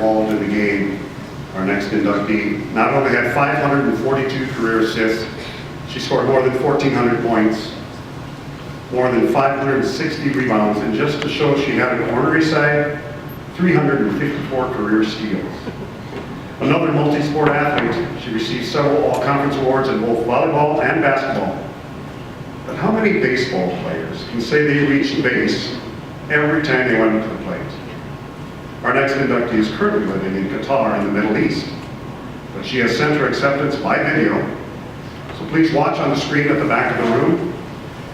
involved in the game. Our next inductee not only had 542 career assists, she scored more than 1,400 points, more than 560 rebounds, and just to show she had an ornery side, 354 career steals. Another multi-sport athlete, she received several all-conference awards in both volleyball and basketball. But how many baseball players can say they reached base every time they went to the plate? Our next inductee is currently living in Qatar in the Middle East, but she has sent her acceptance by video. So please watch on the screen at the back of the room,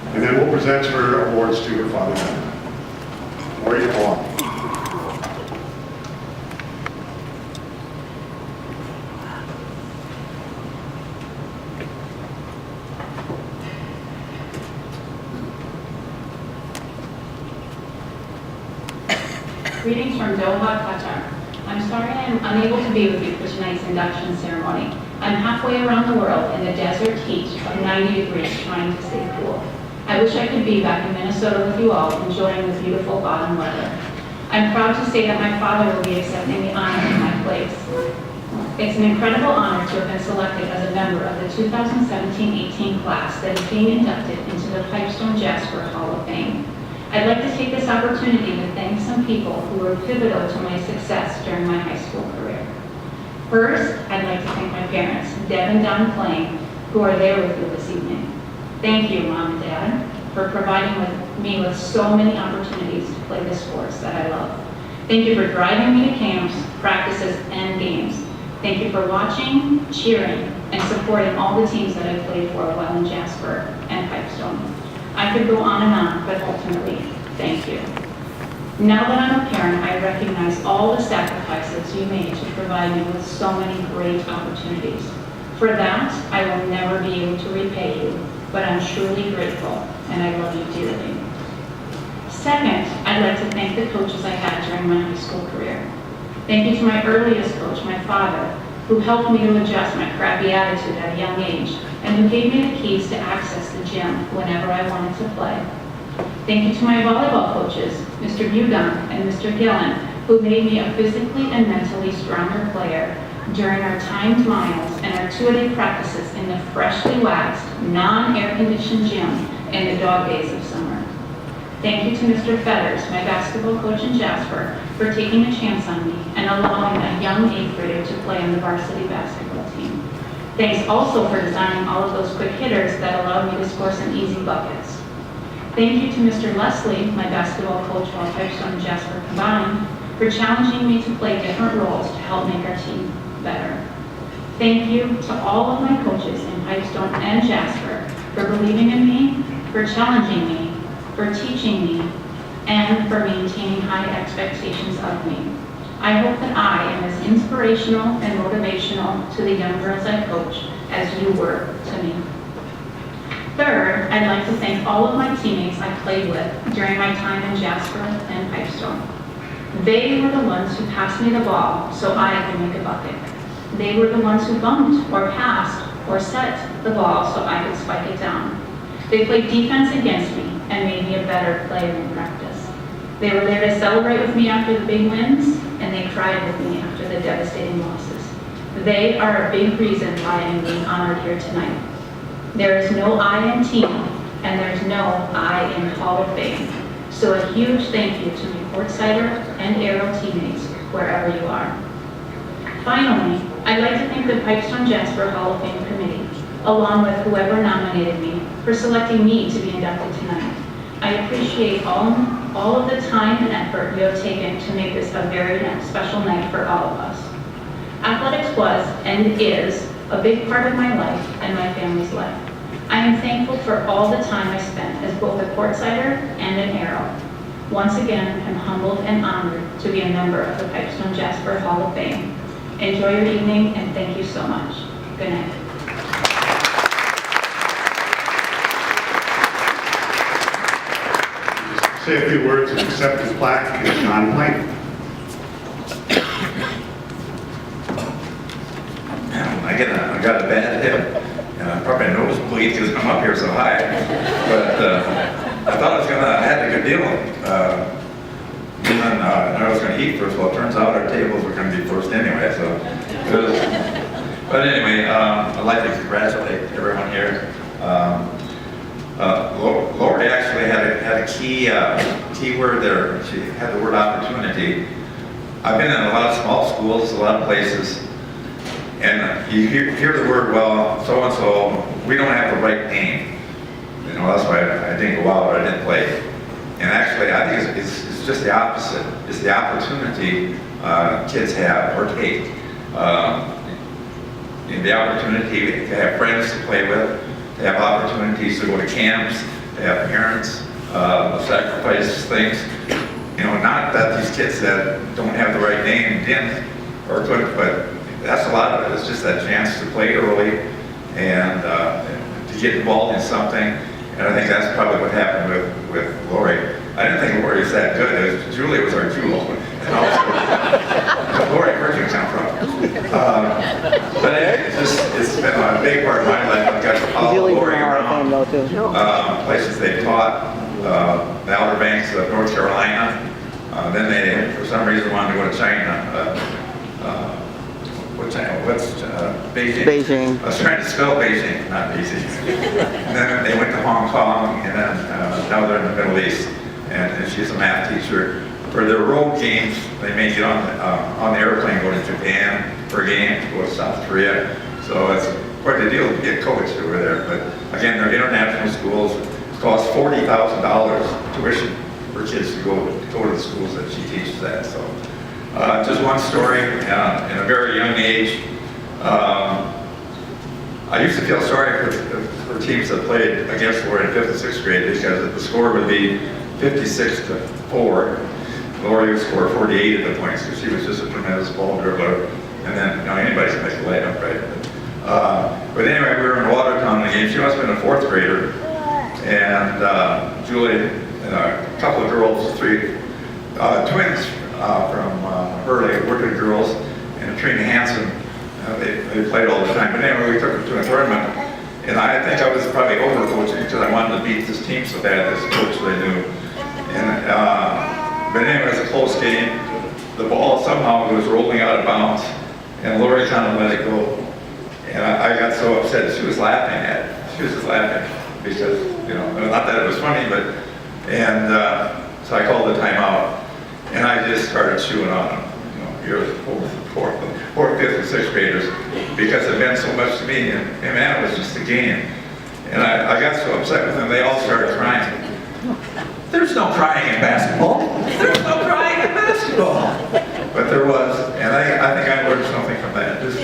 and then we'll present her awards to her father. Laurie, Plahn. Greetings from Doha, Qatar. I'm sorry I am unable to be with you for tonight's induction ceremony. I'm halfway around the world in the desert heat of 90 degrees trying to stay cool. I wish I could be back in Minnesota with you all, enjoying the beautiful autumn weather. I'm proud to say that my father will be accepting the honor in my place. It's an incredible honor to have been selected as a member of the 2017-18 class that is being inducted into the Pipestone Jasper Hall of Fame. I'd like to take this opportunity to thank some people who were pivotal to my success during my high school career. First, I'd like to thank my parents, Deb and Don Plahn, who are there with you this evening. Thank you, Mom and Dad, for providing me with so many opportunities to play the sports that I love. Thank you for driving me to camps, practices, and games. Thank you for watching, cheering, and supporting all the teams that I played for while in Jasper and Pipestone. I could go on and on, but ultimately, thank you. Now that I'm a parent, I recognize all the sacrifices you made to provide me with so many great opportunities. For that, I will never be able to repay you, but I'm truly grateful, and I love you dearly. Second, I'd like to thank the coaches I had during my high school career. Thank you to my earliest coach, my father, who helped me to adjust my crappy attitude at a young age, and who gave me the keys to access the gym whenever I wanted to play. Thank you to my volleyball coaches, Mr. Bugan and Mr. Gillen, who made me a physically and mentally stronger player during our timed miles and our two-a-day practices in the freshly waxed, non-air-conditioned gym in the dog days of summer. Thank you to Mr. Feathers, my basketball coach in Jasper, for taking a chance on me and allowing a young 8th grader to play on the varsity basketball team. Thanks also for designing all of those quick hitters that allowed me to score some easy buckets. Thank you to Mr. Leslie, my basketball coach while Pipestone and Jasper combined, for challenging me to play different roles to help make our team better. Thank you to all of my coaches in Pipestone and Jasper for believing in me, for challenging me, for teaching me, and for maintaining high expectations of me. I hope that I am as inspirational and motivational to the young girls I coach as you were to me. Third, I'd like to thank all of my teammates I played with during my time in Jasper and Pipestone. They were the ones who passed me the ball so I could make a bucket. They were the ones who bumped or passed or set the ball so I could spike it down. They played defense against me and made me a better player in practice. They were there to celebrate with me after the big wins, and they cried with me after the devastating losses. They are a big reason why I'm being honored here tonight. There is no I in team, and there's no I in Hall of Fame. So a huge thank you to my courtsider and Arrow teammates, wherever you are. Finally, I'd like to thank the Pipestone Jasper Hall of Fame Committee, along with whoever nominated me, for selecting me to be inducted tonight. I appreciate all of the time and effort you have taken to make this a very special night for all of us. Athletics was and is a big part of my life and my family's life. I am thankful for all the time I spent as both a courtsider and an Arrow. Once again, I'm humbled and honored to be a member of the Pipestone Jasper Hall of Fame. Enjoy your evening, and thank you so much. Good night. Say a few words of acceptance plaque to John Plahn. I got a bad hip, and I probably nosebleed because I'm up here so high. But I thought I had a good deal. Being and I was going to eat first. Well, it turns out our tables were going to be first anyway, so it was, but anyway, I'd like to congratulate everyone here. Laurie actually had a key word there. She had the word opportunity. I've been in a lot of small schools, a lot of places, and you hear the word, well, so-and-so, we don't have the right name. You know, that's why I didn't go out or I didn't play. And actually, I think it's just the opposite. It's the opportunity kids have or take. The opportunity to have friends to play with, to have opportunities to go to camps, to have parents sacrifice things. You know, not that these kids that don't have the right name didn't or couldn't, but that's a lot of it. It's just that chance to play early and to get involved in something. And I think that's probably what happened with Laurie. I didn't think Laurie was that good. Julie was our jewel. And also, Laurie, where'd you come from? But it's been a big part of my life. I've got to follow Laurie around places they taught, the Outer Banks of North Carolina. Then they, for some reason, wanted to go to China. What's Beijing? Beijing. I was trying to spell Beijing, not Beijing. And then they went to Hong Kong, and then now they're in the Middle East. And she's a math teacher. For their road games, they may get on the airplane, go to Japan for a game, go to South Korea. So it's quite a deal to get coached over there. But again, they're international schools. It costs $40,000 tuition for kids to go to the schools that she teaches at. So just one story. In a very young age, I used to feel sorry for teams that played against Laurie in 5th and 6th grade because the score would be 56-4. Laurie would score 48 at the points because she was just a tremendous ball dribbler. And then, you know, anybody can make a layup, right? But anyway, we were in Watertown in the game. She must have been a 4th grader. And Julie and a couple of girls, three twins from Hurley, working girls, and Trina Hansen, they played all the time. But anyway, we took them to a tournament. And I think I was probably overcoaching because I wanted to beat this team so bad, this coach they knew. And, but anyway, it was a close game. The ball somehow was rolling out of bounds, and Laurie kind of let it go. And I got so upset, she was laughing at it. She was just laughing because, you know, not that it was funny, but, and so I called the timeout, and I just started chewing on them. You know, here was 4th, 5th, and 6th graders, because it meant so much to me, and man, it was just a game. And I got so upset with them, they all started crying. There's no crying in basketball. There's no crying in basketball. But there was, and I think I learned something from that. Just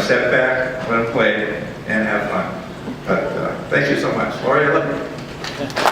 step back, let them play, and have fun. But thank you so much. Laurie, I love you.